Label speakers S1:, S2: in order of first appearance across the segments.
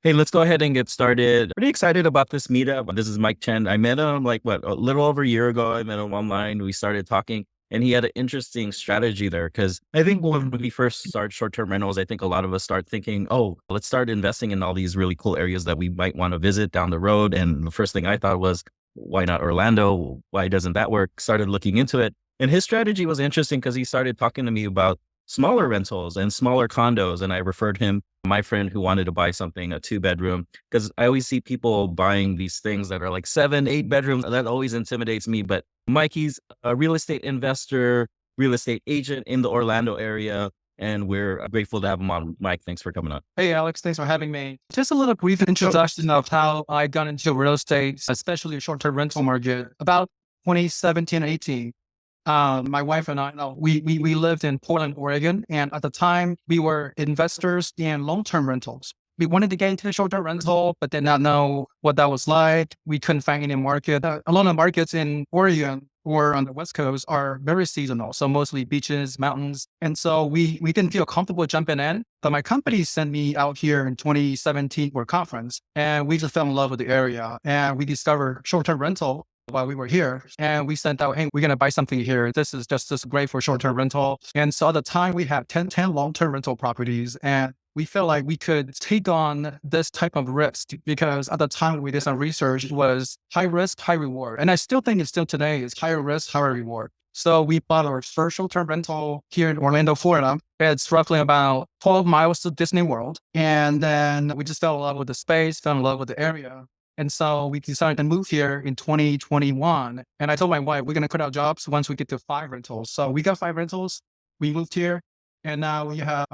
S1: Hey, let's go ahead and get started. Pretty excited about this meetup. This is Mike Chen. I met him a little over a year ago. I met him online. We started talking and he had an interesting strategy there because I think when we first start short-term rentals, I think a lot of us start thinking, oh, let's start investing in all these really cool areas that we might want to visit down the road. And the first thing I thought was, why not Orlando? Why doesn't that work? Started looking into it. And his strategy was interesting because he started talking to me about smaller rentals and smaller condos. And I referred him my friend who wanted to buy something, a 2 bedroom, because I always see people buying these things that are like 7, 8 bedrooms. That always intimidates me. But Mikey's a real estate investor, real estate agent in the Orlando area. And we're grateful to have him on. Mike, thanks for coming on.
S2: Hey, Alex, thanks for having me. Just a little brief introduction of how I got into real estate, especially the short-term rental market, about 2017, 18. My wife and I, no, we lived in Portland, Oregon. And at the time, we were investors in long-term rentals. We wanted to get into short-term rental, but did not know what that was like. We couldn't find any market. A lot of markets in Oregon or on the West Coast are very seasonal. So mostly beaches, mountains. And so we didn't feel comfortable jumping in. But my company sent me out here in 2017 for a conference, and we just fell in love with the area. And we discovered short-term rental while we were here, and we sent out, hey, we're going to buy something here. This is just great for short-term rental. And so at the time we had 10 long-term rental properties, and we felt like we could take on this type of risk because at the time we did some research, it was high risk, high reward. And I still think it's still today is higher risk, higher reward. So we bought our first short-term rental here in Orlando, Florida. It's roughly about 12 miles to Disney World. And then we just fell in love with the space, fell in love with the area. And so we decided to move here in 2021. And I told my wife, we're going to quit our jobs once we get to 5 rentals. So we got 5 rentals. We moved here. And now we have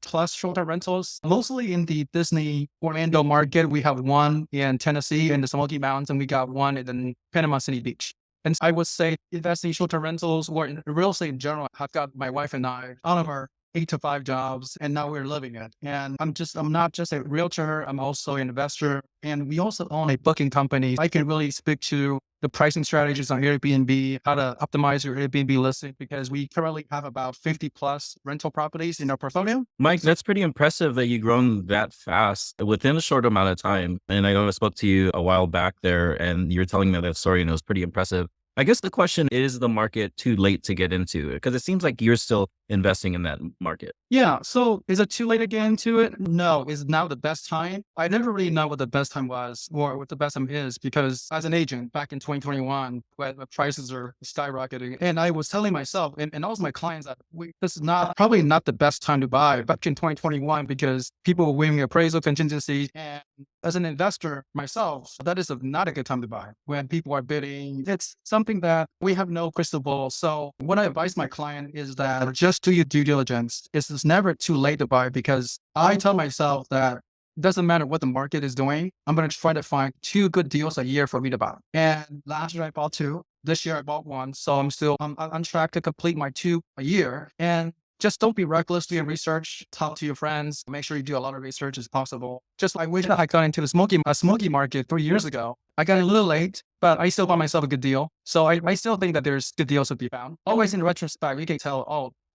S2: plus short-term rentals, mostly in the Disney Orlando market. We have one in Tennessee in the Smoky Mountains, and we got one in the Panama City Beach. And I would say investing in short-term rentals or in real estate in general, I've got my wife and I out of our 8 to 5 jobs, and now we're living it. And I'm not just a realtor, I'm also an investor. And we also own a booking company. I can really speak to the pricing strategies on Airbnb, how to optimize your Airbnb listing, because we currently have about 50 plus rental properties in our portfolio.
S1: Mike, that's pretty impressive that you've grown that fast within a short amount of time. And I know I spoke to you a while back there and you were telling me that story and it was pretty impressive. I guess the question is the market too late to get into it? Because it seems like you're still investing in that market.
S2: Yeah. So is it too late to get into it? No. Is now the best time? I never really know what the best time was or what the best time is because as an agent back in 2021, when the prices are skyrocketing, and I was telling myself and also my clients that this is probably not the best time to buy back in 2021 because people were winning appraisal contingencies. And as an investor myself, that is not a good time to buy when people are bidding. It's something that we have no crystal ball. So what I advise my client is that just do your due diligence. It's never too late to buy because I tell myself that it doesn't matter what the market is doing. I'm going to try to find 2 good deals a year for me to buy. And last year I bought 2. This year I bought 1. So I'm on track to complete my 2 a year. And just don't be reckless. Do your research. Talk to your friends. Make sure you do a lot of research as possible. Just like I got into the smoky market 3 years ago. I got a little late, but I still bought myself a good deal. So I still think that there's good deals to be found. Always in retrospect, you can tell,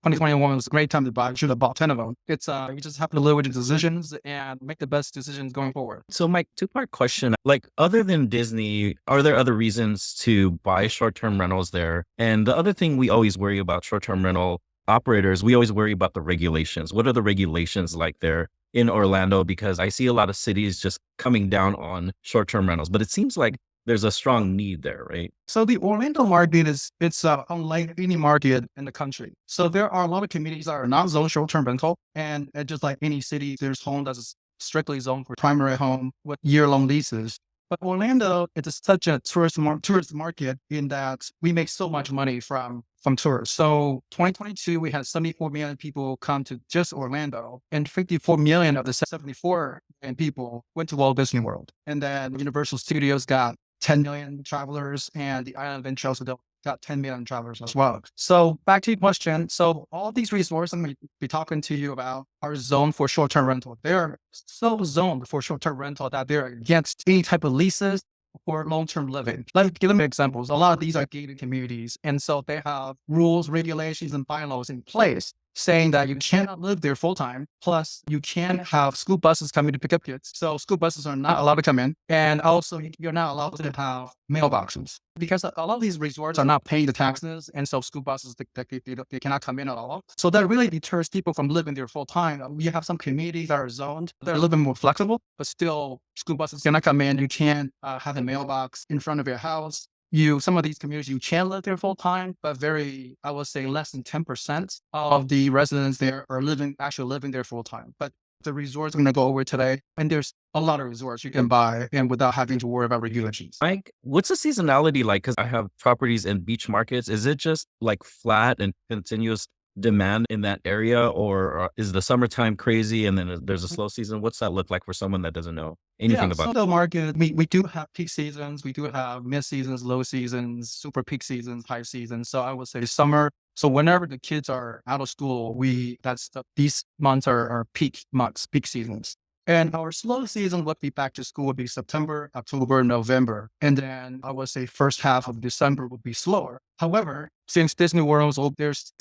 S2: 2021 was a great time to buy. I should have bought 10 of them. It's you just have to live with the decisions and make the best decisions going forward.
S1: So Mike, 2-part question. Like other than Disney, are there other reasons to buy short-term rentals there? And the other thing we always worry about short-term rental operators, we always worry about the regulations. What are the regulations like there in Orlando? Because I see a lot of cities just coming down on short-term rentals, but it seems like there's a strong need there, right?
S2: So the Orlando market it's unlike any market in the country. So there are a lot of communities that are not zoned short-term rental, and just like any city, there's home that's strictly zoned for primary home with year-long leases. But Orlando, it's such a tourist market in that we make so much money from tourists. So 2022, we had 74 million people come to just Orlando, and 54 million of the 74 million people went to Walt Disney World. And then Universal Studios got 10 million travelers, and the Island Adventure also got 10 million travelers as well. So back to your question. So all these resorts I'm going to be talking to you about are zoned for short-term rental. They're so zoned for short-term rental that they're against any type of leases or long-term living. Let's give them examples. A lot of these are gated communities. And so they have rules, regulations, and bylaws in place saying that you cannot live there full time. Plus, you can't have school buses coming to pick up kids. So school buses are not allowed to come in. And also, you're not allowed to have mailboxes because a lot of these resorts are not paying the taxes. And so school buses, they cannot come in at all. So that really deters people from living there full time. We have some communities that are zoned. They're a little bit more flexible, but still school buses cannot come in. You can't have a mailbox in front of your house. Some of these communities, you can live there full time, but I would say less than 10% of the residents there are actually living there full time. But the resorts we're going to go over today, and there's a lot of resorts you can buy and without having to worry about regulations.
S1: Mike, what's the seasonality like? Because I have properties in beach markets. Is it just like flat and continuous demand in that area, or is the summertime crazy and then there's a slow season? What's that look like for someone that doesn't know anything about
S2: so the market, we do have peak seasons, we do have mid seasons, low seasons, super peak seasons, high seasons. So I would say summer. So whenever the kids are out of school, these months are peak months, peak seasons. And our slow season would be back to school would be September, October, November. And then I would say first half of December would be slower. However, since Disney World, there's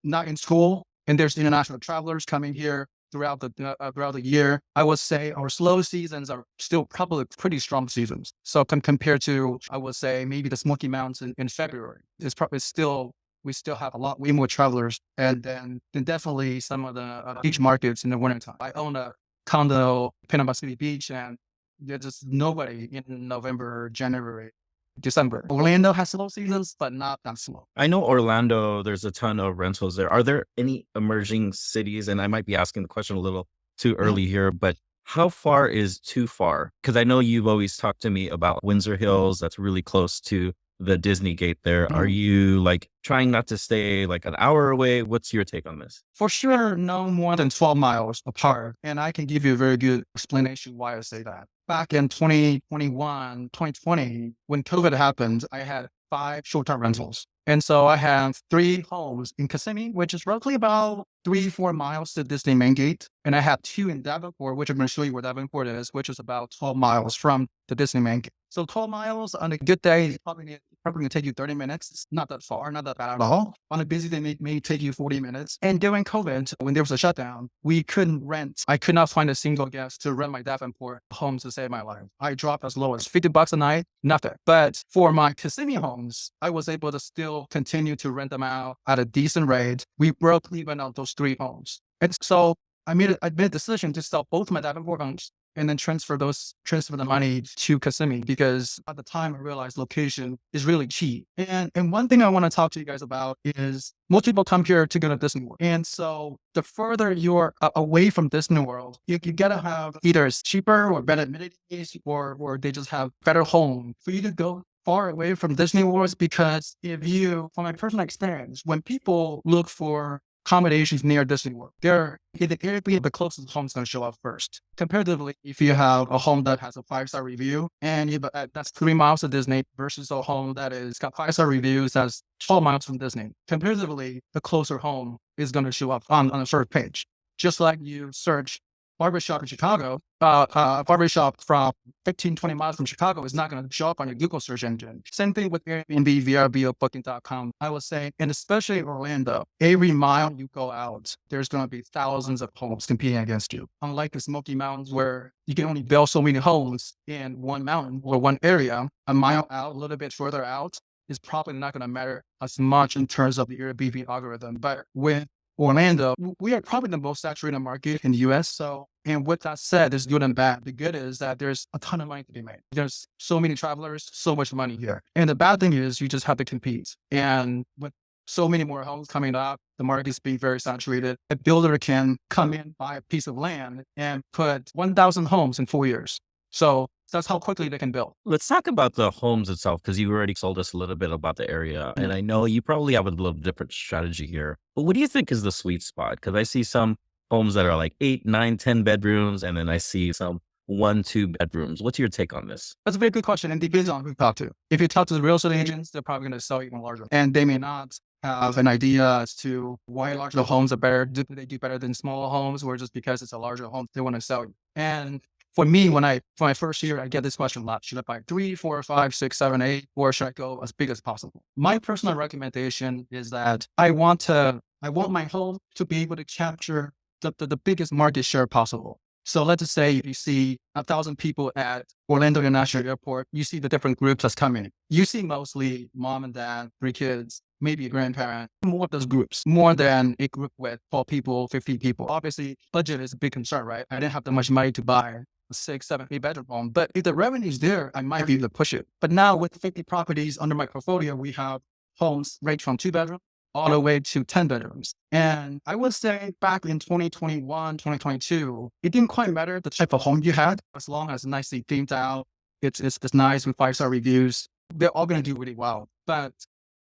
S2: not in school and there's international travelers coming here throughout the year, I would say our slow seasons are still probably pretty strong seasons. So compared to, I would say maybe the Smoky Mountains in February, we still have way more travelers. And then definitely some of the beach markets in the wintertime. I own a condo, Panama City Beach, and there's just nobody in November, January, December. Orlando has slow seasons, but not that slow.
S1: I know Orlando, there's a ton of rentals there. Are there any emerging cities? And I might be asking the question a little too early here, but how far is too far? Because I know you've always talked to me about Windsor Hills. That's really close to the Disney gate there. Are you like trying not to stay like an hour away? What's your take on this?
S2: For sure, no more than 12 miles apart. And I can give you a very good explanation why I say that. Back in 2021, 2020, when COVID happened, I had 5 short-term rentals. And so I have 3 homes in Kissimmee, which is roughly about 3-4 miles to Disney main gate. And I have 2 in Davenport, which I'm going to show you where Davenport is, which is about 12 miles from the Disney main gate. So 12 miles on a good day is probably going to take you 30 minutes. It's not that far, not that bad at all. On a busy day, it may take you 40 minutes. And during COVID, when there was a shutdown, we couldn't rent. I could not find a single guest to rent my Davenport home to save my life. I dropped as low as $50 a night, nothing. But for my Kissimmee homes, I was able to still continue to rent them out at a decent rate. We broke even on those 3 homes. And so I made a decision to sell both my Davenport homes and then transfer the money to Kissimmee, because at the time I realized location is really cheap. And one thing I want to talk to you guys about is most people come here to go to Disney World. And so the further you're away from Disney World, you gotta have either it's cheaper or better amenities, or they just have better home for you to go far away from Disney World. Because from my personal experience, when people look for accommodations near Disney World, the closest home is going to show up first. Comparatively, if you have a home that has a 5-star review and that's 3 miles to Disney versus a home that is got 5-star reviews that's 12 miles from Disney, comparatively, the closer home is going to show up on the first page. Just like you search barbershop in Chicago, barbershop from 15, 20 miles from Chicago is not going to show up on your Google search engine. Same thing with Airbnb, VRB, or Booking.com. I would say, and especially Orlando, every mile you go out, there's going to be thousands of homes competing against you. Unlike the Smoky Mountains, where you can only build so many homes in one mountain or one area, a mile out, a little bit further out, is probably not going to matter as much in terms of the Airbnb algorithm. But with Orlando, we are probably the most saturated market in the US. So, and with that said, there's good and bad. The good is that there's a ton of money to be made. There's so many travelers, so much money here. And the bad thing is you just have to compete. And with so many more homes coming up, the market is being very saturated. A builder can come in, buy a piece of land and put 1,000 homes in 4 years. So that's how quickly they can build.
S1: Let's talk about the homes itself, because you already told us a little bit about the area. And I know you probably have a little different strategy here. But what do you think is the sweet spot? Because I see some homes that are like 8, 9, 10 bedrooms, and then I see some 1, 2 bedrooms. What's your take on this?
S2: That's a very good question, and depends on who you talk to. If you talk to the real estate agents, they're probably going to sell even larger. And they may not have an idea as to why larger homes are better. Do they do better than smaller homes, or just because it's a larger home, they want to sell you? And for me, for my first year, I get this question a lot. Should I buy 3, 4, 5, 6, 7, 8, or should I go as big as possible? My personal recommendation is that I want to I want my home to be able to capture the biggest market share possible. So let's just say you see 1,000 people at Orlando International Airport, you see the different groups that's coming. You see mostly mom and dad, 3 kids, maybe a grandparent, more of those groups, more than a group with 12 people, 15 people. Obviously, budget is a big concern, right? I didn't have that much money to buy a 6, 7, 8 bedroom home, but if the revenue is there, I might be able to push it. But now with 50 properties under my portfolio, we have homes range from 2 bedroom all the way to 10 bedrooms. And I would say back in 2021, 2022, it didn't quite matter the type of home you had, as long as nicely themed out, it's nice with 5-star reviews, they're all going to do really well. But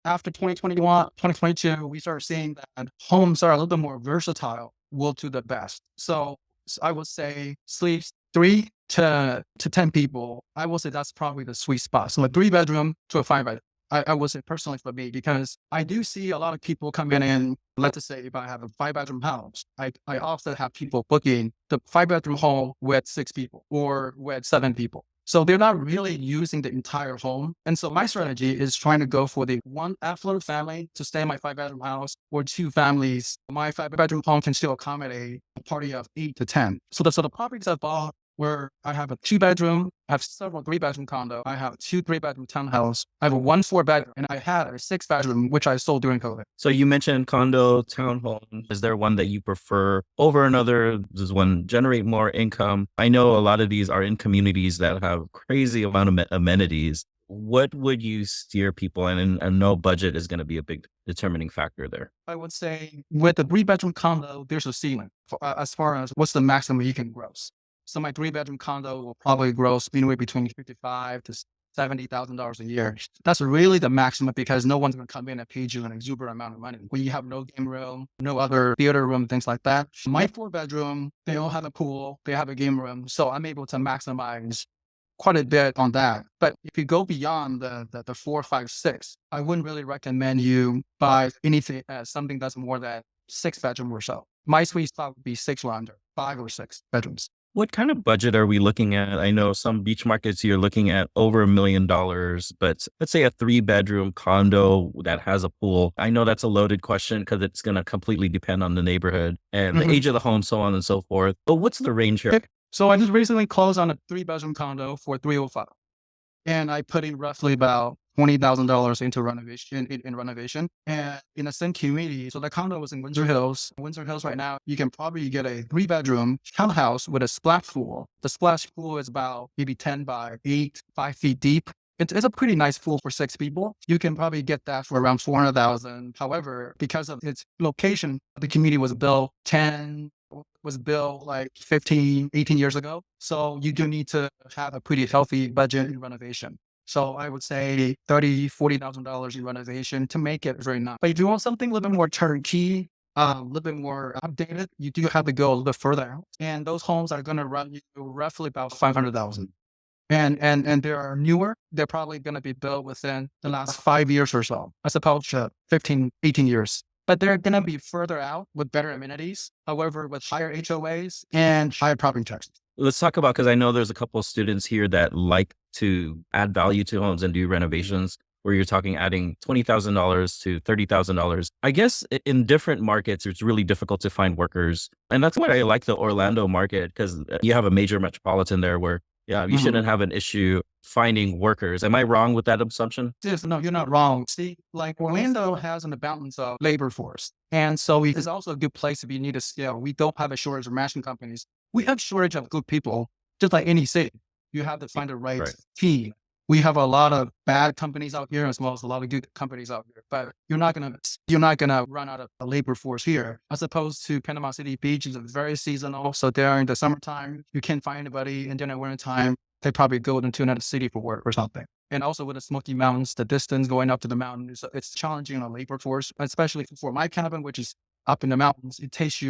S2: after 2021, 2022, we started seeing that homes are a little bit more versatile, will do the best. So I would say sleeps 3 to 10 people. I will say that's probably the sweet spot. So a 3 bedroom to a 5 bedroom. I would say personally for me, because I do see a lot of people coming in. Let's say if I have a 5 bedroom house, I often have people booking the 5 bedroom home with 6 people or with 7 people. So they're not really using the entire home. And so my strategy is trying to go for the one affluent family to stay in my 5 bedroom house, or 2 families. My 5 bedroom home can still accommodate a party of 8 to 10. So the properties I bought where I have a 2 bedroom, I have several 3 bedroom condo, I have 2 3 bedroom townhouse, I have a 1 4 bedroom, and I had a 6 bedroom, which I sold during COVID.
S1: So you mentioned condo, townhome. Is there one that you prefer over another? Does one generate more income? I know a lot of these are in communities that have crazy amount of amenities. What would you steer people in? And no budget is going to be a big determining factor there.
S2: I would say with the 3 bedroom condo, there's a ceiling as far as what's the maximum you can gross. So my 3 bedroom condo will probably gross anywhere between $55,000 to $70,000 a year. That's really the maximum, because no one's going to come in and pay you an exuberant amount of money when you have no game room, no other theater room, things like that. My 4 bedroom, they all have a pool, they have a game room, so I'm able to maximize quite a bit on that. But if you go beyond the 4, 5, 6, I wouldn't really recommend you buy anything something that's more than 6 bedroom or so. My sweet spot would be 6 or under, 5 or 6 bedrooms.
S1: What kind of budget are we looking at? I know some beach markets you're looking at over $1 million, but let's say a 3 bedroom condo that has a pool. I know that's a loaded question because it's going to completely depend on the neighborhood and the age of the home, so on and so forth. But what's the range here?
S2: So I just recently closed on a 3 bedroom condo for 305, and I put in roughly about $20,000 into renovation in renovation, and in the same community. So the condo was in Windsor Hills. Windsor Hills right now, you can probably get a 3 bedroom townhouse with a splash pool. The splash pool is about maybe 10 by 8, 5 feet deep. It's a pretty nice pool for 6 people. You can probably get that for around $400,000. However, because of its location, the community was built like 15, 18 years ago. So you do need to have a pretty healthy budget in renovation. So I would say $30,000, $40,000 in renovation to make it very nice. But if you want something a little bit more turnkey, a little bit more updated, you do have to go a little bit further out. And those homes are going to run you roughly about $500,000. And they are newer. They're probably going to be built within the last 5 years or so, as opposed to 15, 18 years. But they're going to be further out with better amenities. However, with higher HOAs and higher property taxes.
S1: Let's talk about, because I know there's a couple of students here that like to add value to homes and do renovations, where you're talking adding $20,000 to $30,000. I guess in different markets, it's really difficult to find workers. And that's why I like the Orlando market, because you have a major metropolitan there where, yeah, you shouldn't have an issue finding workers. Am I wrong with that assumption?
S2: Yes, no, you're not wrong. See, like Orlando has an abundance of labor force. And so it's also a good place if you need to scale. We don't have a shortage of management companies. We have shortage of good people, just like any city. You have to find the right team. We have a lot of bad companies out here, as well as a lot of good companies out here. But you're not gonna run out of a labor force here, as opposed to Panama City Beach is very seasonal. So during the summertime, you can't find anybody, and during the winter time, they probably go into another city for work or something. And also with the Smoky Mountains, the distance going up to the mountain, it's challenging on a labor force, especially for my cabin, which is up in the mountains. It takes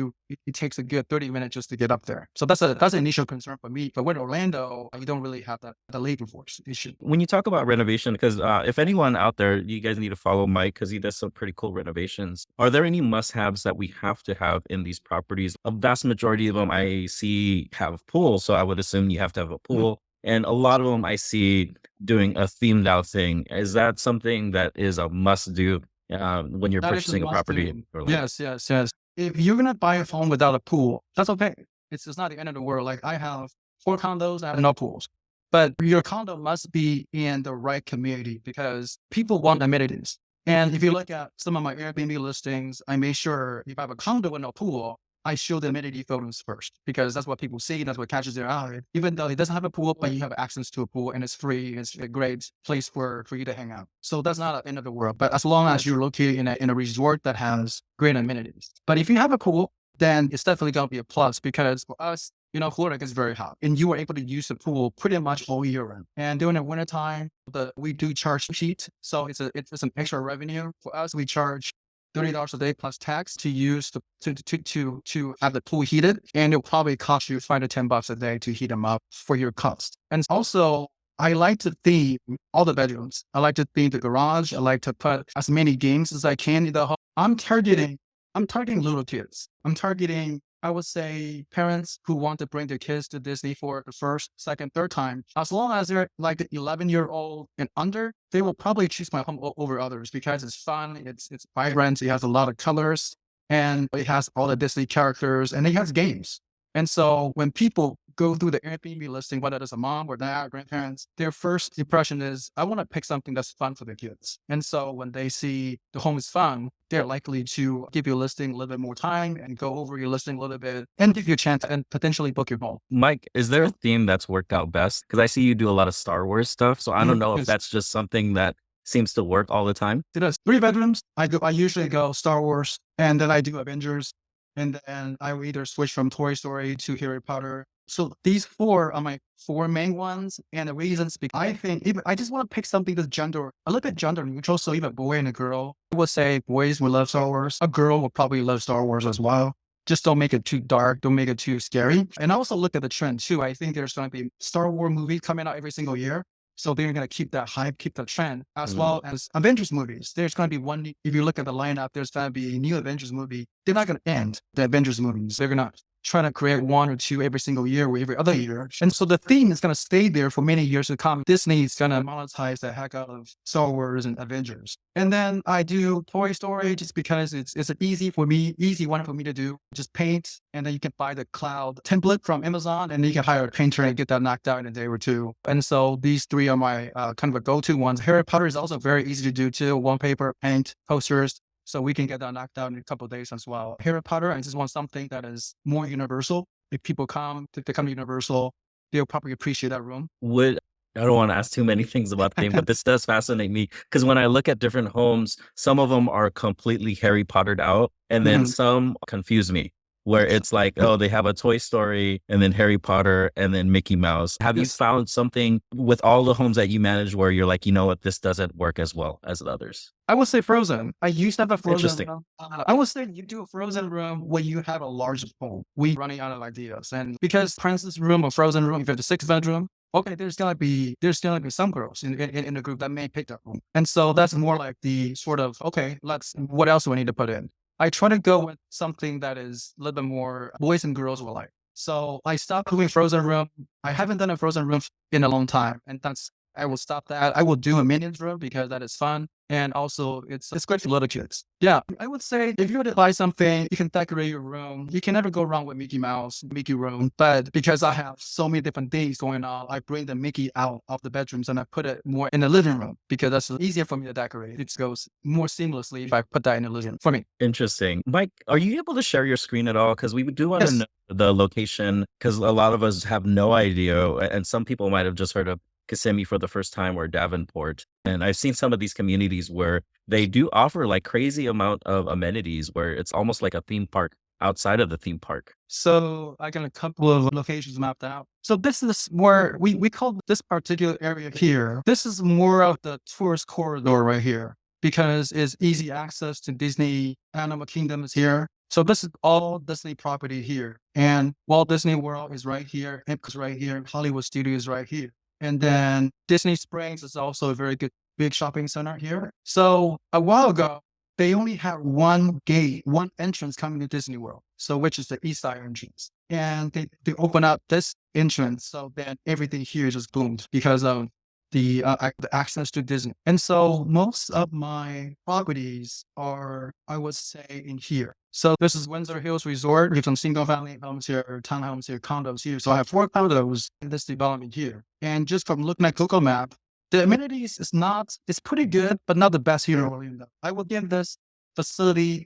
S2: a good 30 minutes just to get up there. So that's an initial concern for me. But with Orlando, you don't really have the labor force issue.
S1: When you talk about renovation, because if anyone out there, you guys need to follow Mike because he does some pretty cool renovations. Are there any must-haves that we have to have in these properties? A vast majority of them I see have pools, so I would assume you have to have a pool. And a lot of them I see doing a themed out thing. Is that something that is a must do when you're
S2: That is a
S1: purchasing a
S2: must
S1: property
S2: do.
S1: or land.
S2: Yes, yes, yes. If you're gonna buy a home without a pool, that's okay. It's not the end of the world. Like I have 4 condos, I have no pools. But your condo must be in the right community because people want amenities. And if you look at some of my Airbnb listings, I make sure if I have a condo with no pool, I show the amenity photos first because that's what people see. That's what catches their eye. Even though it doesn't have a pool, but you have access to a pool and it's free. It's a great place for you to hang out. So that's not the end of the world. But as long as you're located in a resort that has great amenities. But if you have a pool, then it's definitely going to be a plus because for us, Florida gets very hot and you are able to use the pool pretty much all year round. And during the wintertime, we do charge heat. So it's an extra revenue. For us, we charge $30 a day plus tax to use to have the pool heated. And it'll probably cost you $5 to $10 a day to heat them up for your cost. And also I like to theme all the bedrooms. I like to theme the garage. I like to put as many games as I can in the home. I'm targeting little kids. I'm targeting, I would say, parents who want to bring their kids to Disney for the first, second, third time. As long as they're like the 11-year-old and under, they will probably choose my home over others because it's fun, it's vibrant, it has a lot of colors, and it has all the Disney characters, and it has games. And so when people go through the Airbnb listing, whether it's a mom or dad or grandparents, their first impression is, I want to pick something that's fun for the kids. And so when they see the home is fun, they're likely to give you a listing a little bit more time and go over your listing a little bit and give you a chance and potentially book your home.
S1: Mike, is there a theme that's worked out best? Because I see you do a lot of Star Wars stuff. So I don't know if that's just something that seems to work all the time.
S2: It does. 3 bedrooms. I usually go Star Wars and then I do Avengers. And then I will either switch from Toy Story to Harry Potter. So these 4 are my 4 main ones. And the reasons, I think I just want to pick something that's a little bit gender neutral. So even a boy and a girl, I would say boys will love Star Wars. A girl will probably love Star Wars as well. Just don't make it too dark. Don't make it too scary. And I also look at the trend too. I think there's going to be Star Wars movies coming out every single year. So they're going to keep that hype, keep that trend, as well as Avengers movies. There's going to be one, if you look at the lineup, there's going to be a new Avengers movie. They're not going to end the Avengers movies. They're going to try to create 1 or 2 every single year or every other year. And so the theme is going to stay there for many years to come. Disney is going to monetize the heck out of Star Wars and Avengers. And then I do Toy Story just because it's an easy one for me to do. Just paint, and then you can buy the cloud template from Amazon, and then you can hire a painter and get that knocked out in a day or 2. And so these 3 are my kind of a go-to ones. Harry Potter is also very easy to do too. Wallpaper, paint, posters. So we can get that knocked out in a couple of days as well. Harry Potter, I just want something that is more universal. If people come to Universal, they'll probably appreciate that room.
S1: I don't want to ask too many things about the theme, but this does fascinate me because when I look at different homes, some of them are completely Harry Pottered out, and then some confuse me, where it's like, oh, they have a Toy Story and then Harry Potter and then Mickey Mouse. Have you found something with all the homes that you manage where you're like, you know what, this doesn't work as well as the others?
S2: I would say Frozen. I used to have a Frozen
S1: Interesting.
S2: room. I would say you do a Frozen room when you have a large home. We running out of ideas. And because Princess room or Frozen room, if you have the 6 bedroom, okay, there's gonna be some girls in the group that may pick that room. And so that's more like the sort of, okay, what else do I need to put in? I try to go with something that is a little bit more boys and girls will like. So I stopped doing Frozen room. I haven't done a Frozen room in a long time. And I will stop that. I will do a Minions room because that is fun. And also it's great for little kids. Yeah. I would say if you were to buy something, you can decorate your room. You can never go wrong with Mickey Mouse, Mickey room. But because I have so many different things going on, I bring the Mickey out of the bedrooms and I put it more in the living room because that's easier for me to decorate. It goes more seamlessly if I put that in the living room for me.
S1: Interesting. Mike, are you able to share your screen at all? Because we do want to know the location because a lot of us have no idea. And some people might have just heard of Kissimmee for the first time or Davenport. And I've seen some of these communities where they do offer like crazy amount of amenities where it's almost like a theme park outside of the theme park.
S2: So I got a couple of locations mapped out. So this is where we call this particular area here. This is more of the tourist corridor right here because it's easy access to Disney. Animal Kingdom is here. So this is all Disney property here. And Walt Disney World is right here. Epcot's right here. Hollywood Studios is right here. And then Disney Springs is also a very good big shopping center here. So a while ago, they only had one gate, one entrance coming to Disney World. So which is the east side entrance. And they open up this entrance. So then everything here just boomed because of the access to Disney. And so most of my properties are, I would say, in here. So this is Windsor Hills Resort. We have some single family homes here, townhomes here, condos here. So I have 4 condos in this development here. And just from looking at Google Map, the amenities it's pretty good, but not the best here in Orlando. I will give this facility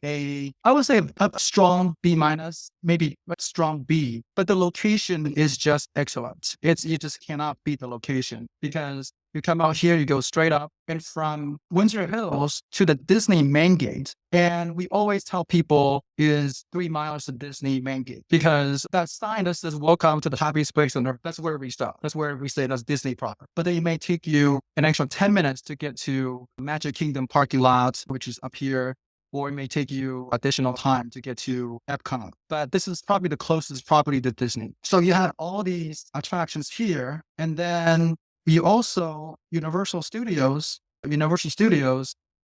S2: I would say a strong B minus, maybe a strong B, but the location is just excellent. You just cannot beat the location because you come out here, you go straight up and from Windsor Hills to the Disney main gate. And we always tell people is 3 miles to Disney main gate because that sign that says welcome to the happiest place on earth. That's where we stop. That's where we say that's Disney proper. But then it may take you an extra 10 minutes to get to Magic Kingdom parking lot, which is up here, or it may take you additional time to get to Epcot. But this is probably the closest property to Disney. So you have all these attractions here. And then you also, Universal Studios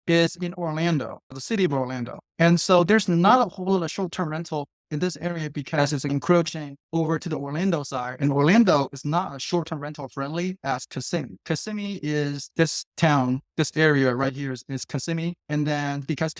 S2: is in Orlando, the city of Orlando. And so there's not a whole lot of short-term rental in this area because it's encroaching over to the Orlando side. And Orlando is not as short-term rental friendly as Kissimmee. Kissimmee is this town, this area right here is Kissimmee. And then because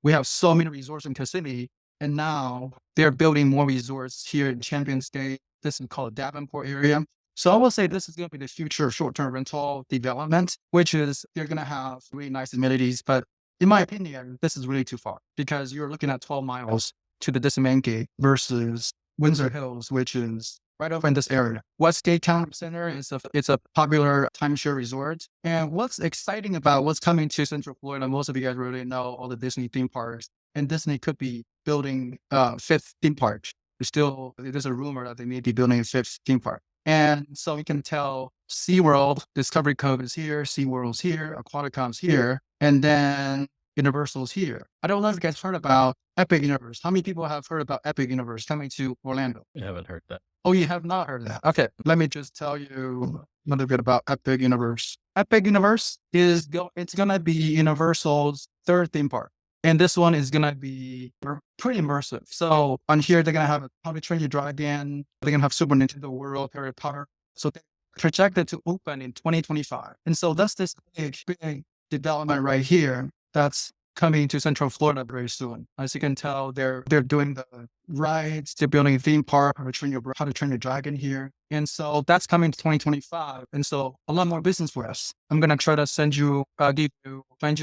S2: we have so many resorts in Kissimmee, and now they're building more resorts here in Champions Gate. This is called Davenport area. So I will say this is going to be the future short-term rental development, which is they're going to have really nice amenities. But in my opinion, this is really too far because you're looking at 12 miles to the Disney main gate versus Windsor Hills, which is right over in this area. Westgate Town Center it's a popular timeshare resort. And what's exciting about what's coming to Central Florida, most of you guys really know all the Disney theme parks, and Disney could be building a 5th theme park. There's a rumor that they may be building a 5th theme park. And so you can tell SeaWorld, Discovery Cove is here, SeaWorld's here, Aquaticom's here, and then Universal's here. I don't know if you guys heard about Epic Universe. How many people have heard about Epic Universe coming to Orlando?
S1: I haven't heard that.
S2: Oh, you have not heard that? Okay, let me just tell you a little bit about Epic Universe. Epic Universe it's going to be Universal's 3rd theme park. And this one is going to be pretty immersive. So on here, they're going to have How to Train Your Dragon. They're going to have Super Nintendo World, Harry Potter. So they're projected to open in 2025. And so that's this big development right here that's coming to Central Florida very soon. As you can tell, they're doing the rides. They're building a theme park, How to Train Your Dragon here. And so that's coming to 2025. And so a lot more business for us. I'm going to try to find you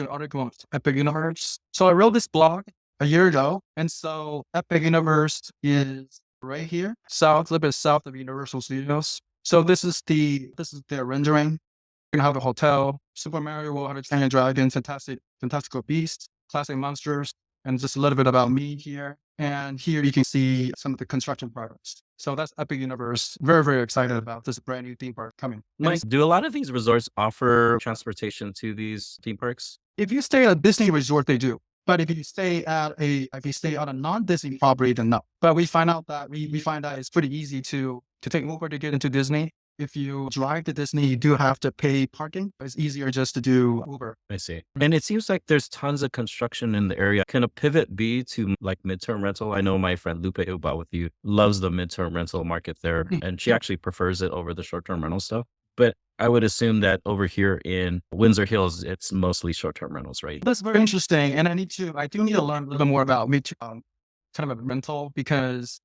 S2: an article on Epic Universe. So I wrote this blog a year ago. And so Epic Universe is right here, a little bit south of Universal Studios. So this is their rendering. We're going to have a hotel, Super Mario World, How to Train Your Dragon, Fantastical Beasts, Classic Monsters, and just a little bit about me here. And here you can see some of the construction progress. So that's Epic Universe. Very, very excited about this brand new theme park coming.
S1: Mike, do a lot of these resorts offer transportation to these theme parks?
S2: If you stay at a Disney resort, they do. But if you stay on a non-Disney property, then no. But we find out that it's pretty easy to take Uber to get into Disney. If you drive to Disney, you do have to pay parking. It's easier just to do Uber.
S1: I see. And it seems like there's tons of construction in the area. Can a pivot be to like midterm rental? I know my friend Lupe, who bought with you, loves the midterm rental market there. And she actually prefers it over the short-term rental stuff. But I would assume that over here in Windsor Hills, it's mostly short-term rentals, right?
S2: That's very interesting. And I do need to learn a little bit more about kind of a rental because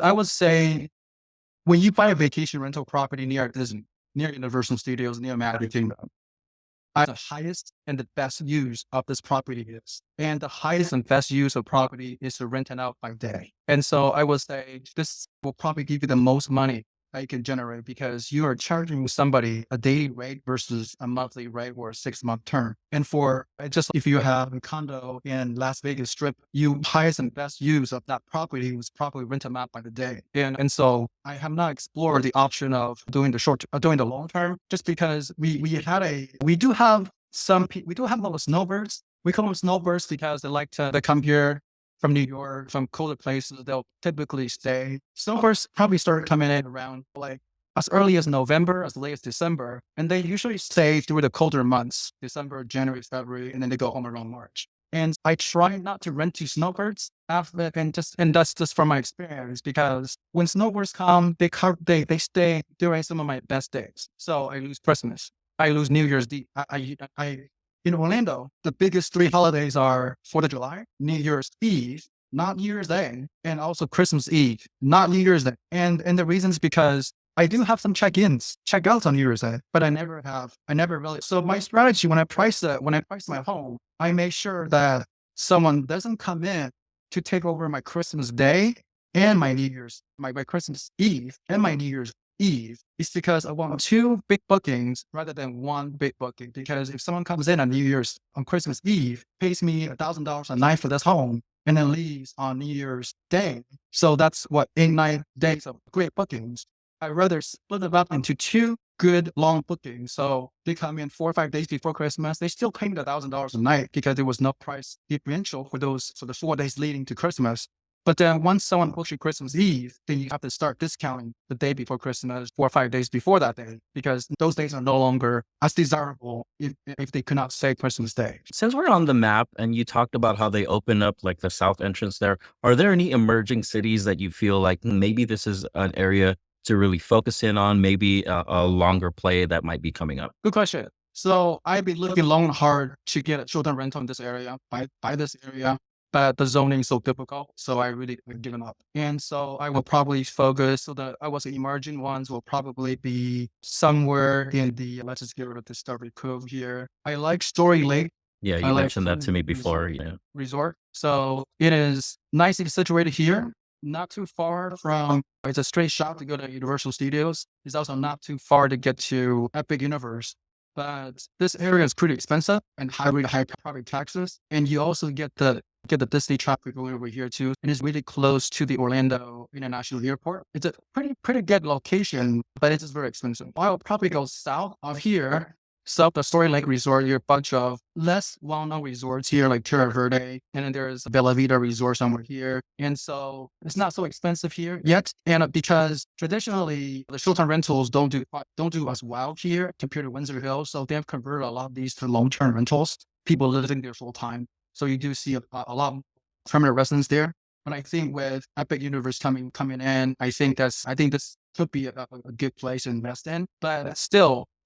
S2: I would say when you buy a vacation rental property near Disney, near Universal Studios, near Magic Kingdom, the highest and the best use of this property is. And the highest and best use of property is to rent it out by day. And so I would say this will probably give you the most money that you can generate because you are charging somebody a daily rate versus a monthly rate or a 6-month term. And if you have a condo in Las Vegas Strip, highest and best use of that property was probably rent them out by the day. And so I have not explored the option of doing the long term just because we do have a lot of snowbirds. We call them snowbirds because they come here from New York, from colder places. They'll typically stay. Snowbirds probably start coming in around like as early as November, as late as December. And they usually stay through the colder months, December, January, February, and then they go home around March. And I try not to rent to snowbirds and that's just from my experience, because when snowbirds come, they stay during some of my best days. So I lose Christmas. I lose New Year's Eve. In Orlando, the biggest three holidays are 4th of July, New Year's Eve, not New Year's Day, and also Christmas Eve, not New Year's Day. And the reason is because I do have some check-outs on New Year's Day, but I never really. So my strategy when I price my home, I make sure that someone doesn't come in to take over my Christmas Day and my my Christmas Eve and my New Year's Eve. It's because I want two big bookings rather than one big booking. Because if someone comes in on Christmas Eve, pays me $1,000 a night for this home, and then leaves on New Year's Day, so that's what 8-9 days of great bookings. I'd rather split them up into two good long bookings. So they come in 4 or 5 days before Christmas. They still pay me $1,000 a night because there was no price differential for the 4 days leading to Christmas. But then once someone books you Christmas Eve, then you have to start discounting the day before Christmas, 4 or 5 days before that day, because those days are no longer as desirable if they could not say Christmas Day.
S1: Since we're on the map and you talked about how they open up like the south entrance there, are there any emerging cities that you feel like maybe this is an area to really focus in on, maybe a longer play that might be coming up?
S2: Good question. So I've been looking long and hard to get a short-term rental in this area, buy this area, but the zoning is so difficult, so I really given up. And so I will probably focus. So I was the emerging ones will probably be somewhere in let's just get rid of the Starry Cove here. I like Story Lake.
S1: Yeah, you mentioned that to me before. Yeah.
S2: Resort. So it is nicely situated here, not too far from, it's a straight shot to go to Universal Studios. It's also not too far to get to Epic Universe. But this area is pretty expensive and high property taxes. And you also get the Disney traffic going over here too. And it's really close to the Orlando International Airport. It's a pretty good location, but it's just very expensive. I'll probably go south of here. South of Story Lake Resort, you're a bunch of less well-known resorts here, like Terra Verde, and then there's Bella Vita Resort somewhere here. And so it's not so expensive here yet. And because traditionally the short-term rentals don't do as well here compared to Windsor Hills, so they've converted a lot of these to long-term rentals. People living there full time, so you do see a lot of permanent residents there. But I think with Epic Universe coming in, I think this could be a good place to invest in. But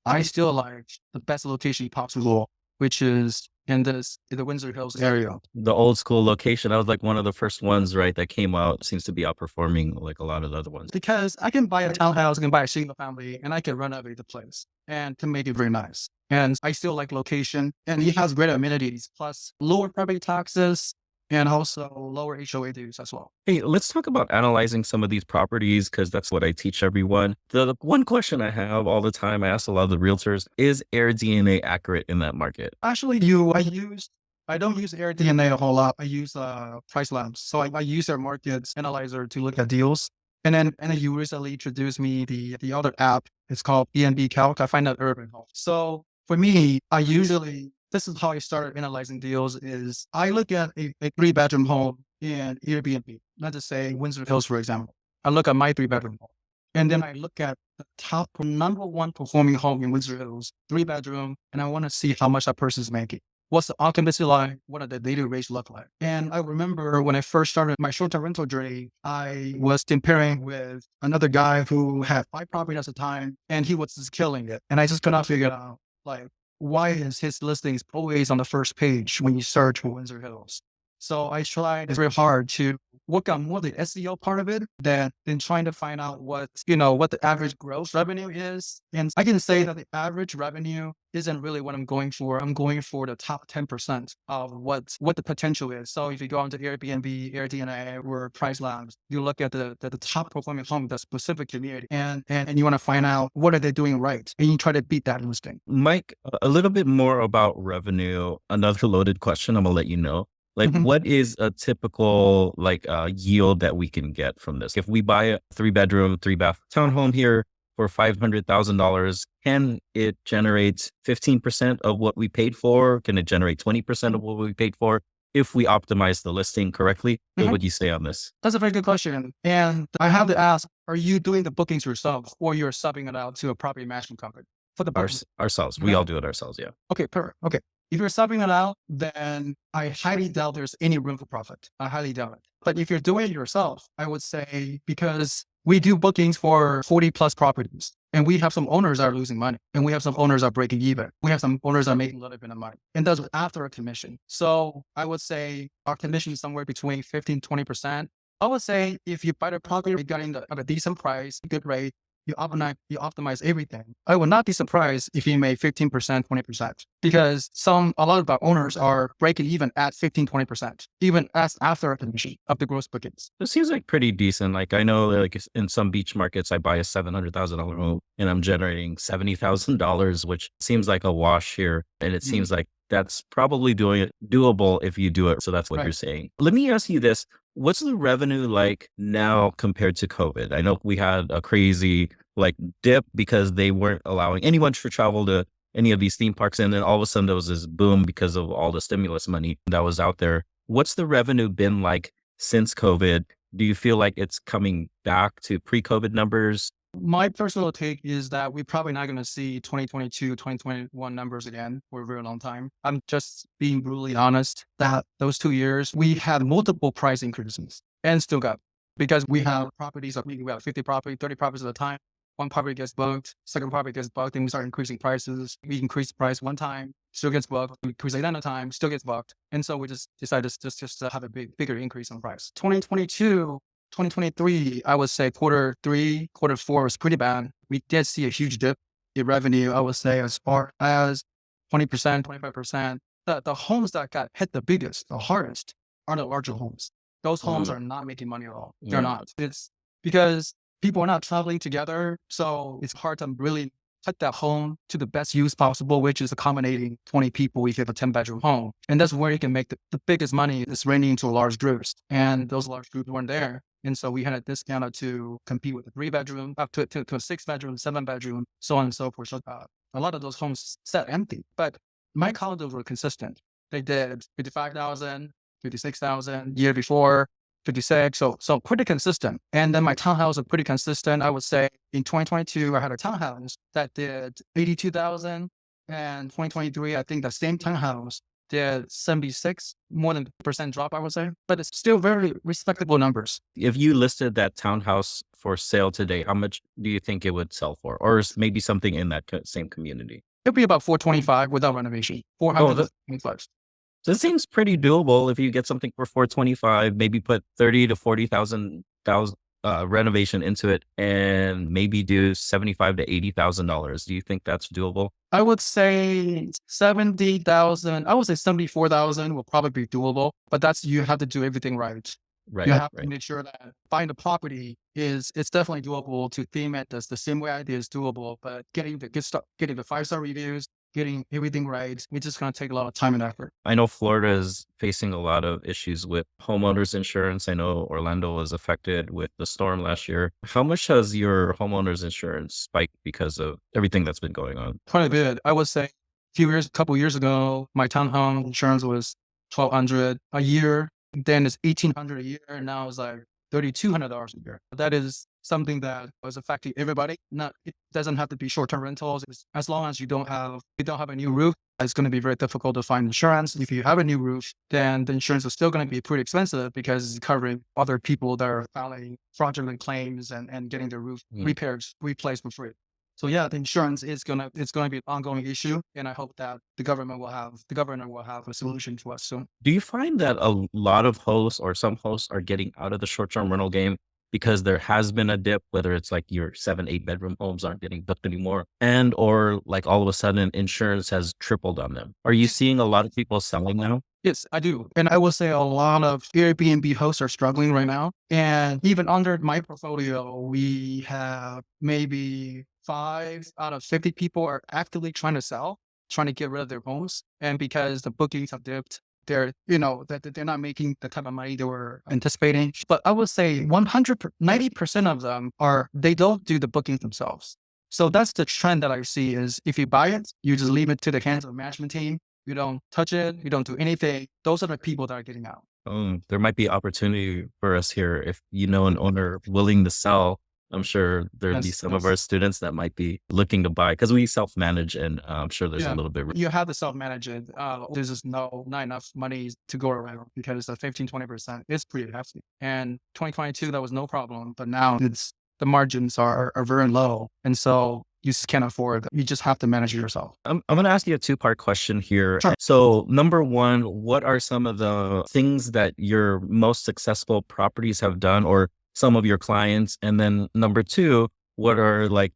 S2: I still like the best location possible, which is in the Windsor Hills area.
S1: The old school location, that was like one of the first ones, right, that came out. Seems to be outperforming like a lot of the other ones.
S2: Because I can buy a townhouse, I can buy a single family, and I can renovate the place and to make it very nice. And I still like location, and it has great amenities, plus lower property taxes, and also lower HOA dues as well.
S1: Hey, let's talk about analyzing some of these properties, because that's what I teach everyone. The one question I have all the time, I ask a lot of the realtors, is AirDNA accurate in that market?
S2: Actually, I don't use AirDNA a whole lot. I use Price Labs. So I use their market analyzer to look at deals. And then you recently introduced me the other app. It's called ENB Calc. I find that urban. So for me, this is how I started analyzing deals is I look at a 3-bedroom home in Airbnb. Let's just say Windsor Hills, for example. I look at my 3-bedroom home. And then I look at the top number one performing home in Windsor Hills, 3-bedroom, and I want to see how much that person's making. What's the occupancy like? What are the daily rates look like? And I remember when I first started my short-term rental journey, I was comparing with another guy who had 5 properties at the time, and he was just killing it. And I just could not figure out, like, why is his listings always on the first page when you search for Windsor Hills? So I tried very hard to work on more the SEO part of it than trying to find out what the average gross revenue is. And I can say that the average revenue isn't really what I'm going for. I'm going for the top 10% of what the potential is. So if you go onto Airbnb, AirDNA, or Price Labs, you look at the top performing home in the specific community and you want to find out what are they doing right. And you try to beat that listing.
S1: Mike, a little bit more about revenue. Another loaded question, I'm going to let you know. Like, what is a typical yield that we can get from this? If we buy a 3-bedroom, 3-bath townhome here for $500,000, can it generate 15% of what we paid for? Can it generate 20% of what we paid for? If we optimize the listing correctly, what would you say on this?
S2: That's a very good question. And I have to ask, are you doing the bookings yourself or you're subbing it out to a property management company? For the
S1: Ourselves. We all do it ourselves. Yeah.
S2: Okay, perfect. Okay. If you're subbing it out, then I highly doubt there's any room for profit. I highly doubt it. But if you're doing it yourself, I would say, because we do bookings for 40 plus properties, and we have some owners that are losing money, and we have some owners that are breaking even. We have some owners that are making a little bit of money, and that's after a commission. So I would say our commission is somewhere between 15, 20%. I would say if you buy the property, you're getting at a decent price, good rate, you optimize everything. I would not be surprised if you made 15%, 20%, because a lot of our owners are breaking even at 15, 20%, even as after a commission of the gross bookings.
S1: This seems like pretty decent. Like I know like in some beach markets, I buy a $700,000 home and I'm generating $70,000, which seems like a wash here. And it seems like that's probably doable if you do it. So that's what you're saying. Let me ask you this. What's the revenue like now compared to COVID? I know we had a crazy like dip because they weren't allowing anyone to travel to any of these theme parks. And then all of a sudden there was this boom because of all the stimulus money that was out there. What's the revenue been like since COVID? Do you feel like it's coming back to pre-COVID numbers?
S2: My personal take is that we're probably not going to see 2022, 2021 numbers again for a very long time. I'm just being brutally honest that those 2 years, we had multiple price increases and still got, because we have properties, we have 50 properties, 30 properties at a time. One property gets booked, second property gets booked, and we start increasing prices. We increase the price one time, still gets booked. We increase it another time, still gets booked. And so we just decided just to have a bigger increase on price. 2022, 2023, I would say quarter 3, quarter 4 was pretty bad. We did see a huge dip in revenue, I would say as far as 20%, 25%. The homes that got hit the biggest, the hardest, are the larger homes. Those homes are not making money at all. They're not. It's because people are not traveling together. So it's hard to really put that home to the best use possible, which is accommodating 20 people if you have a 10-bedroom home. And that's where you can make the biggest money, is renting into large groups. And those large groups weren't there. And so we had a discount to compete with a 3-bedroom, up to a 6-bedroom, 7-bedroom, so on and so forth. So a lot of those homes sat empty, but my condos were consistent. They did 55,000, 56,000 year before, 56. So pretty consistent. And then my townhouse are pretty consistent. I would say in 2022, I had a townhouse that did 82,000, and 2023, I think the same townhouse did 76, more than % drop, I would say, but it's still very respectable numbers.
S1: If you listed that townhouse for sale today, how much do you think it would sell for? Or maybe something in that same community?
S2: It'd be about 425 without renovation. 425.
S1: So it seems pretty doable if you get something for 425, maybe put 30 to 40,000 renovation into it and maybe do 75 to $80,000. Do you think that's doable?
S2: I would say 70,000. I would say 74,000 will probably be doable, but you have to do everything right.
S1: Right.
S2: You have to make sure that buying the property it's definitely doable. To theme it as the same way idea is doable, but getting the good stuff, getting the 5-star reviews, getting everything right, it's just going to take a lot of time and effort.
S1: I know Florida is facing a lot of issues with homeowners insurance. I know Orlando was affected with the storm last year. How much has your homeowners insurance spiked because of everything that's been going on?
S2: Quite a bit. I would say a couple years ago, my townhome insurance was $1,200 a year. Then it's $1,800 a year. And now it's like $3,200 a year. That is something that was affecting everybody. It doesn't have to be short-term rentals. As long as you don't have a new roof, it's going to be very difficult to find insurance. If you have a new roof, then the insurance is still going to be pretty expensive because it's covering other people that are filing fraudulent claims and getting their roof repaired, replaced for free. So yeah, the insurance it's going to be an ongoing issue, and I hope that the governor will have a solution to us soon.
S1: Do you find that a lot of hosts or some hosts are getting out of the short-term rental game because there has been a dip, whether it's like your 7-8 bedroom homes aren't getting booked anymore, and or like all of a sudden insurance has tripled on them? Are you seeing a lot of people selling now?
S2: Yes, I do. And I will say a lot of Airbnb hosts are struggling right now. And even under my portfolio, we have maybe 5 out of 50 people are actively trying to sell, trying to get rid of their homes. And because the bookings have dipped, they're not making the type of money they were anticipating. But I would say 90% of them they don't do the bookings themselves. So that's the trend that I see is if you buy it, you just leave it to the hands of the management team. You don't touch it. You don't do anything. Those are the people that are getting out.
S1: There might be opportunity for us here if you know an owner willing to sell I'm sure there'd be
S2: Yes,
S1: some of
S2: yes.
S1: our students that might be looking to buy because we self-manage, and I'm sure there's a
S2: Yeah.
S1: little bit.
S2: You have to self-manage it. There's just not enough money to go around because the 15-20% is pretty hefty. And 2022, that was no problem. But now the margins are very low. And so you just can't afford. You just have to manage it yourself.
S1: I'm going to ask you a two-part question here.
S2: Sure.
S1: So, number one, what are some of the things that your most successful properties have done, or some of your clients? And then number two, what are like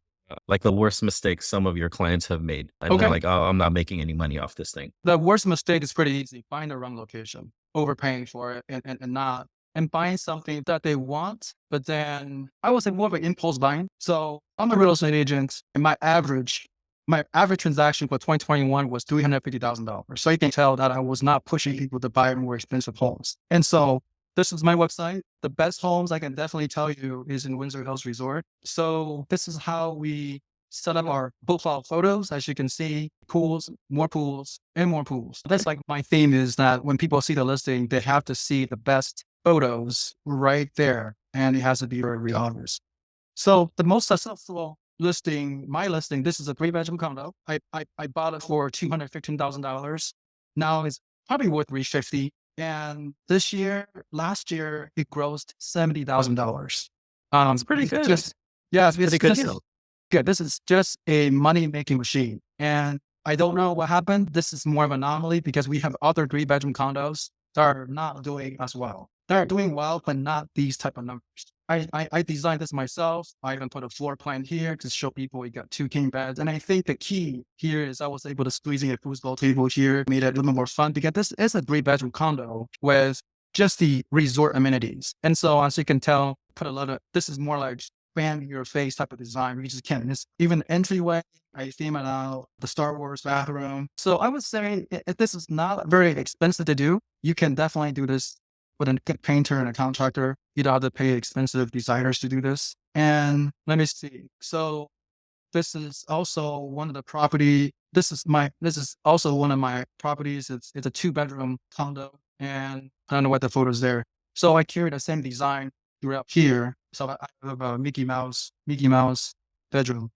S1: the worst mistakes some of your clients have made? And they're
S2: Okay.
S1: like, oh, I'm not making any money off this thing.
S2: The worst mistake is pretty easy. Find the wrong location, overpaying for it and not, and buying something that they want, but then I would say more of an impulse buying. So I'm a real estate agent and my average transaction for 2021 was $350,000. So you can tell that I was not pushing people to buy more expensive homes. And so this is my website. The best homes I can definitely tell you is in Windsor Hills Resort. So this is how we set up our profile photos. As you can see, pools, and more pools. That's like my theme is that when people see the listing, they have to see the best photos right there. And it has to be very, very obvious. So the most successful listing, my listing, this is a 3-bedroom condo. I bought it for $215,000. Now it's probably worth $350. And last year, it grossed $70,000.
S1: It's pretty good.
S2: It's
S1: Pretty good deal.
S2: good. This is just a money-making machine. And I don't know what happened. This is more of an anomaly because we have other 3-bedroom condos that are not doing as well. They're doing well, but not these type of numbers. I designed this myself. I even put a floor plan here to show people we got 2 king beds. And I think the key here is I was able to squeeze in a foosball table here, made it a little more fun because this is a 3-bedroom condo with just the resort amenities. And so as you can tell, this is more like fan your face type of design. We just can't miss even entryway. I theme it out, the Star Wars bathroom. So I would say if this is not very expensive to do, you can definitely do this with a painter and a contractor. You don't have to pay expensive designers to do this. And let me see. So this is also one of the property. This is also one of my properties. It's a 2-bedroom condo, and I don't know what the photos there. So I carry the same design throughout here. So I have a Mickey Mouse bedroom.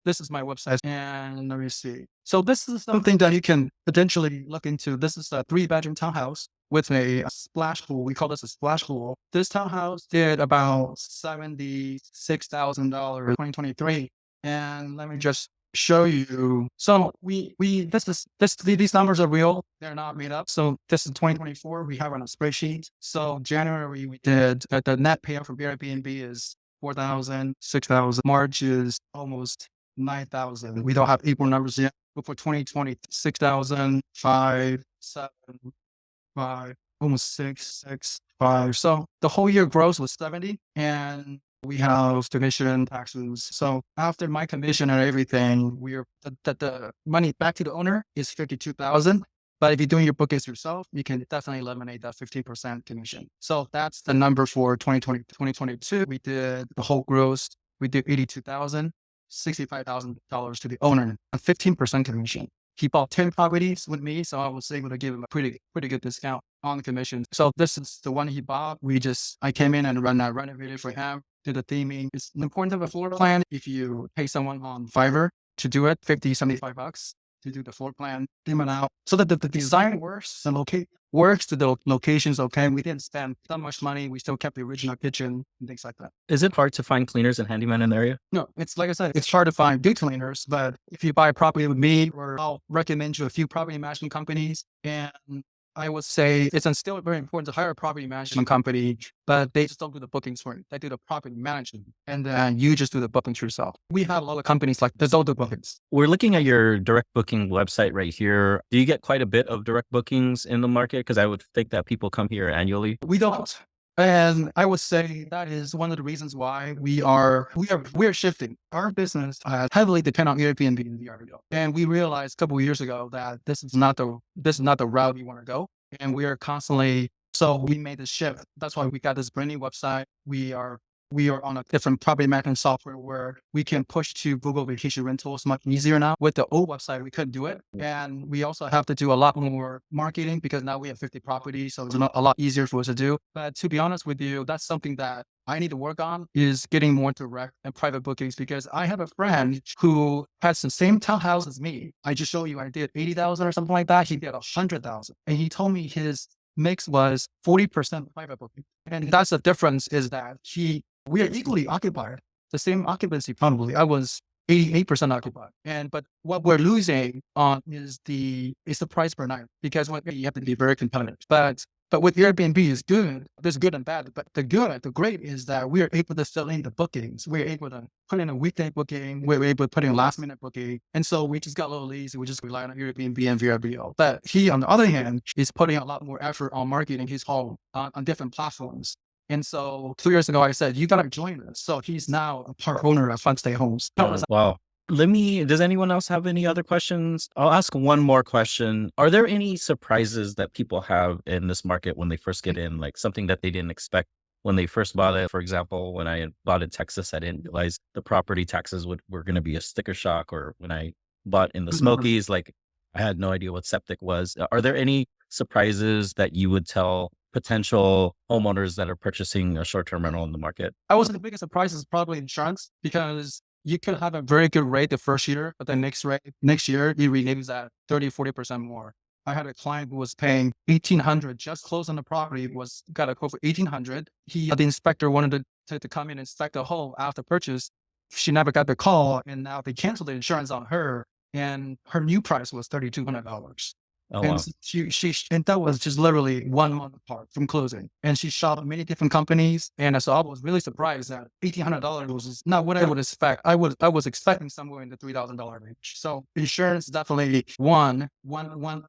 S2: This is my website, and let me see. So this is something that you can potentially look into. This is a 3-bedroom townhouse with a splash pool. We call this a splash pool. This townhouse did about $76,000 in 2023. And let me just show you. So these numbers are real. They're not made up. So this is 2024. We have on a spreadsheet. So January we did the net payout for Airbnb is 4,000, 6,000. March is almost 9,000. We don't have April numbers yet. But for 2020, 6,000, 5, 7, 5, almost 6, 6, 5. So the whole year gross was 70, and we have commission taxes. So after my commission and everything, the money back to the owner is 52,000. But if you're doing your bookings yourself, you can definitely eliminate that 15% commission. So that's the number for 2022. We did the whole gross. We did 82,000, $65,000 to the owner, a 15% commission. He bought 10 properties with me, so I was able to give him a pretty good discount on the commission. So this is the one he bought. I came in and renovated for him, did the theming. It's important to have a floor plan. If you pay someone on Fiverr to do it, $50, $75 to do the floor plan, theme it out, so that the design works and works to the locations. Okay, we didn't spend that much money. We still kept the original kitchen and things like that.
S1: Is it hard to find cleaners and handyman in the area?
S2: No, it's like I said, it's hard to find good cleaners, but if you buy a property with me, or I'll recommend you a few property management companies. And I would say it's still very important to hire a property management company, but they just don't do the bookings for you. They do the property management, and then you just do the bookings yourself. We have a lot of companies like this, don't do bookings.
S1: We're looking at your direct booking website right here. Do you get quite a bit of direct bookings in the market? Because I would think that people come here annually.
S2: We don't. And I would say that is one of the reasons why we're shifting. Our business heavily depend on Airbnb and VRBO. And we realized a couple of years ago that this is not the route we want to go. And we are constantly, so we made this shift. That's why we got this brand new website. We are on a different property management software where we can push to Google Vacation Rentals much easier now. With the old website, we couldn't do it. And we also have to do a lot more marketing because now we have 50 properties. So it's a lot easier for us to do. But to be honest with you, that's something that I need to work on is getting more direct and private bookings, because I have a friend who has the same townhouse as me. I just show you, I did 80,000 or something like that. He did 100,000. And he told me his mix was 40% private booking. And that's the difference, is that we are equally occupied, the same occupancy probably. I was 88% occupied. But what we're losing on is the price per night, because you have to be very competitive. But with Airbnb is good. There's good and bad. But the great is that we are able to fill in the bookings. We're able to put in a weekday booking. We're able to put in a last minute booking. And so we just got a little lazy. We just rely on Airbnb and VRBO. But he, on the other hand, is putting a lot more effort on marketing his home on different platforms. And so 2 years ago, I said, you got to join us. So he's now a part owner of Fun Stay Homes.
S1: Wow. Does anyone else have any other questions? I'll ask one more question. Are there any surprises that people have in this market when they first get in, like something that they didn't expect when they first bought it? For example, when I bought in Texas, I didn't realize the property taxes were going to be a sticker shock. Or when I bought in the Smokies, like I had no idea what septic was. Are there any surprises that you would tell potential homeowners that are purchasing a short-term rental in the market?
S2: I was the biggest surprise is probably insurance, because you could have a very good rate the first year, but the next year it renews at 30-40% more. I had a client who was paying $1,800, just closed on the property, got a quote for $1,800. The inspector wanted to come in and inspect the home after purchase. She never got the call, and now they canceled the insurance on her, and her new price was $3,200.
S1: Oh,
S2: And
S1: wow.
S2: and that was just literally 1 month apart from closing. And she shopped many different companies. And so I was really surprised that $1,800 was not what I would expect. I was expecting somewhere in the $3,000 range. So insurance definitely one,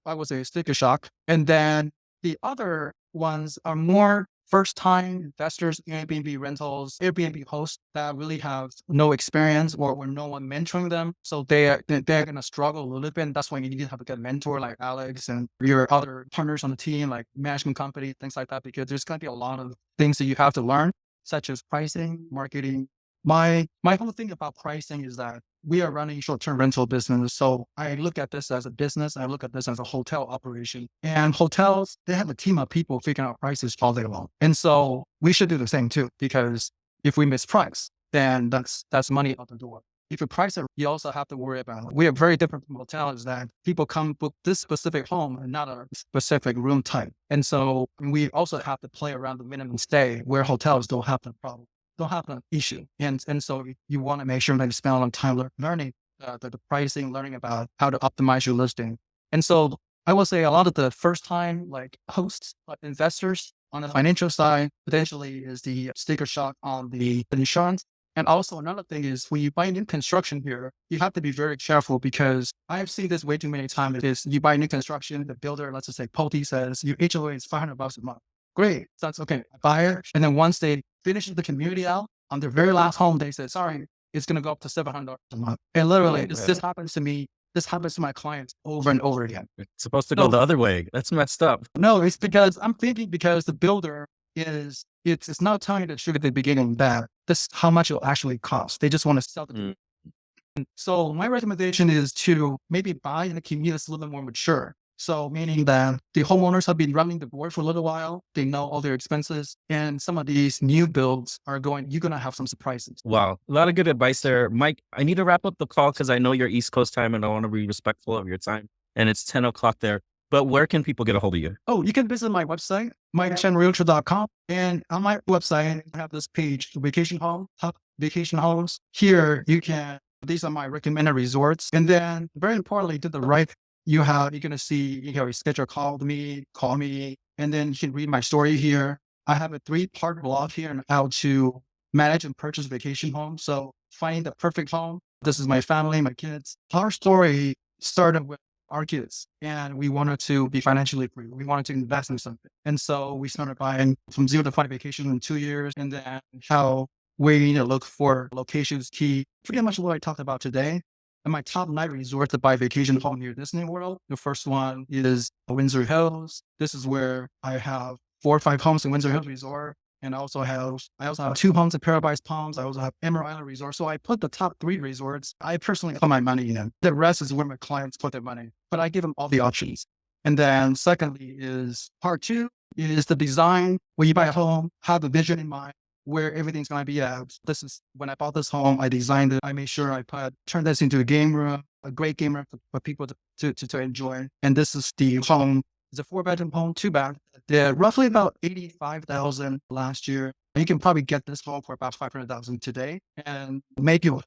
S2: I would say, sticker shock. And then the other ones are more first-time investors, Airbnb rentals, Airbnb hosts that really have no experience or no one mentoring them. So they're going to struggle a little bit. And that's why you need to have a good mentor like Alex and your other partners on the team, like management company, things like that, because there's going to be a lot of things that you have to learn, such as pricing, marketing. My whole thing about pricing is that we are running short-term rental business. So I look at this as a business. I look at this as a hotel operation. And hotels, they have a team of people figuring out prices all day long. And so we should do the same too, because if we misprice, then that's money out the door. If you price it, you also have to worry about, we are very different from hotels, that people come book this specific home and not a specific room type. And so we also have to play around the minimum stay, where hotels don't have the problem. Don't have an issue. And so you want to make sure that you spend a lot of time learning the pricing, learning about how to optimize your listing. And so I will say a lot of the first time like hosts, like investors on the financial side, potentially is the sticker shock on the insurance. And also another thing is, when you buy new construction here, you have to be very careful, because I've seen this way too many times. Is you buy new construction, the builder, let's just say Pulte, says your HOA is $500 a month. Great. That's okay. I buy it. And then once they finish the community out on their very last home, they said, sorry, it's going to go up to $700 a month. And literally this happens to me. This happens to my clients over and over again.
S1: It's supposed to go the other way. That's messed up.
S2: No, it's because I'm thinking, because the builder it's not telling you the truth at the beginning that this is how much it'll actually cost. They just want to sell the So my recommendation is to maybe buy in a community that's a little bit more mature. So meaning that the homeowners have been running the board for a little while. They know all their expenses. And some of these new builds you're going to have some surprises.
S1: Wow. A lot of good advice there. Mike, I need to wrap up the call because I know you're East Coast time and I want to be respectful of your time. And it's 10 o'clock there. But where can people get a hold of you?
S2: Oh, you can visit my website, mikechenrealtor.com. And on my website, I have this page, vacation home, top vacation homes. Here, these are my recommended resorts. And then very importantly, to the right, you're going to see, you can schedule a call me, and then you can read my story here. I have a 3-part blog here on how to manage and purchase vacation homes. So finding the perfect home. This is my family, my kids. Our story started with our kids, and we wanted to be financially free. We wanted to invest in something. And so we started buying from 0 to 5 vacation in 2 years. And then how we need to look for locations key, pretty much what I talked about today. And my top 9 resorts to buy vacation home here at Disney World. The first one is Windsor Hills. This is where I have 4 or 5 homes in Windsor Hills Resort. And I also have 2 homes in Paradise Palms. I also have Emerald Island Resort. So I put the top 3 resorts. I personally put my money in. The rest is where my clients put their money. But I give them all the options. And then secondly is part 2 is the design. When you buy a home, have a vision in mind. where everything's going to be at. This is when I bought this home, I designed it. I made sure turned this into a game room, a great game room for people to enjoy. And this is the home. It's a 4-bedroom home, 2 bath. They're roughly about 85,000 last year. You can probably get this home for about 500,000 today and make your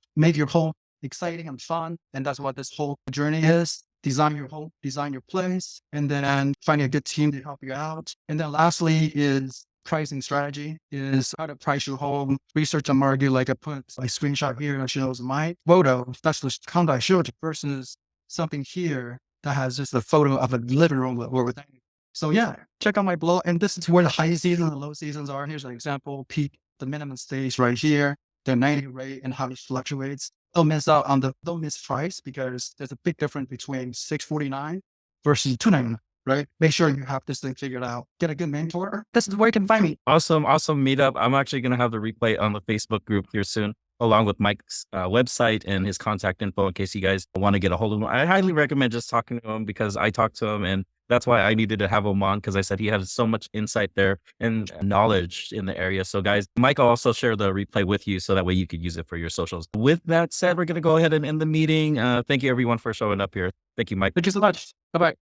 S2: home exciting and fun. And that's what this whole journey is. Design your home, design your place, and then finding a good team to help you out. And then lastly is pricing strategy, is how to price your home, research and market. Like I put a screenshot here that shows my photo. That's the condo I showed you versus something here that has just a photo of a living room or within. So yeah, check out my blog. And this is where the high season and low seasons are. Here's an example. Peak, the minimum stays right here, the 90 rate and how it fluctuates. Don't miss price, because there's a big difference between $649 versus $299, right? Make sure you have this thing figured out. Get a good mentor. This is where you can find me.
S1: Awesome meetup. I'm actually going to have the replay on the Facebook group here soon, along with Mike's website and his contact info in case you guys want to get a hold of him. I highly recommend just talking to him, because I talked to him, and that's why I needed to have him on, because I said he had so much insight there and knowledge in the area. So guys, Mike will also share the replay with you so that way you could use it for your socials. With that said, we're going to go ahead and end the meeting. Thank you everyone for showing up here. Thank you, Mike.
S2: Thank you so much. Bye-bye.